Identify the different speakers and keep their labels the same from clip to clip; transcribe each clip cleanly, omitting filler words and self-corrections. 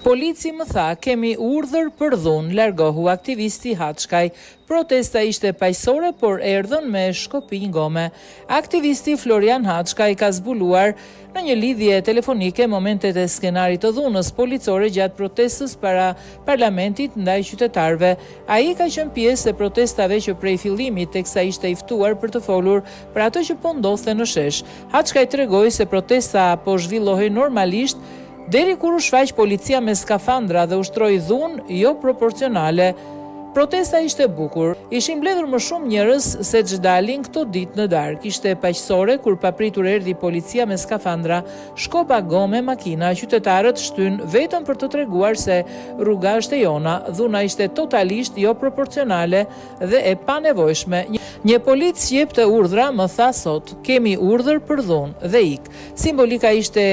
Speaker 1: Polici më tha, kemi urdhër për dhunë, largohu aktivisti Haçkaj. Protesta ishte paqësore, por erdhën me shkopi ngome. Aktivisti Florian Haçkaj ka zbuluar në një lidhje telefonike momentet e skenarit të dhunës policore gjatë protestës para parlamentit ndaj qytetarëve. Ai ka qenë pjesë e protestave që prej fillimit teksa ishte i ftuar për të folur për ato që po ndodhte në shesh. Haçkaj tregoi se protesta po zhvillohej normalisht deri kur u shfaq policia me skafandra dhe ushtroi dhunë jo proporcionale. Protesta ishte bukur, ishin mbledhur më shumë njerëz se ç'dalin këto ditë në darkë. Ishte paqësore kur papritur erdhi policia me skafandra, shkopa gome makina, qytetarët shtyn vetëm për të treguar se rruga është e jona. Dhuna ishte totalisht jo proporcionale dhe e panevojshme. Një polic që jepte urdhra më tha sot, kemi urdhër për dhunë dhe ik. Simbolika ishte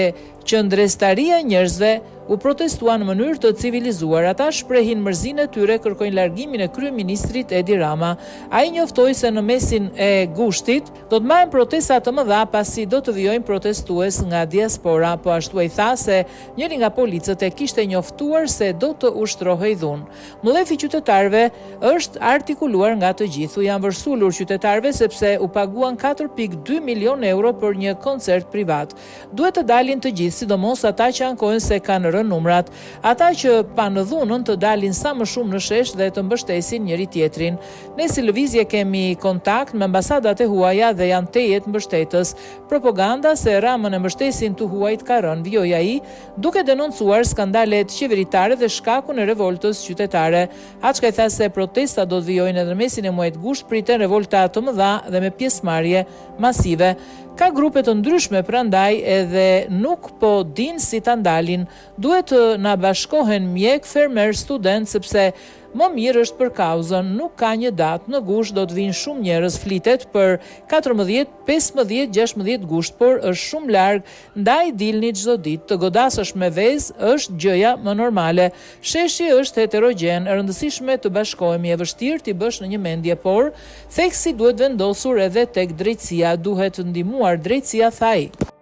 Speaker 1: qëndrestaria e njerëzve u protestua në mënyrë të civilizuar. Ata shprehin mërzinë e tyre, kërkojnë largimin e kryeministrit Edi Rama. Ai njoftoi se në mesin e gushtit do të marrin protesta të mëdha pasi do të vijojnë protestues nga diaspora, po ashtu ai tha se njëri nga policët e kishte njoftuar se do të ushtrohej dhunë. Mlefi qytetarëve është artikuluar nga të gjithë. Janë vërsulur qytetarëve sepse u paguan 4.2 milion euro për një koncert privat. Duhet të dalin të gjithë, sidomos ata që ankojnë se kanë rënë numrat, ata që panë dhunën të dalin sa më shumë në shesh dhe të mbështesin njëri tjetrin. Ne si lëvizje kemi kontakt me ambasadat e huaja dhe janë tejet mbështetës. Propaganda se Ramën e mbështesin të huajt ka rënë, vjoj ai, duke denoncuar skandalet qeveritare dhe shkakun e revoltës qytetare. Haçkaj tha se protesta do të vijojnë edhe në mesin e muajit gusht, priten revolta të mëdha dhe me pjesëmarrje masive. Ka grupe të ndryshme prandaj edhe nuk po din si ta ndalin. Duhet të na bashkohen mjek, fermer, student, sepse më mirë është për kauzën. Nuk ka një datë, në gusht do të vinë shumë njerëz, flitet për 14, 15, 16 gusht, por është shumë larg, ndaj dilni çdo ditë. Të godasësh me vezë është gjëja më normale. Sheshi është heterogjen, e rëndësishme të bashkohemi, e vështirë t'i bësh në një mendje, por theksi duhet vendosur edhe tek drejtësia, duhet ndihmuar drejtësia, tha ai.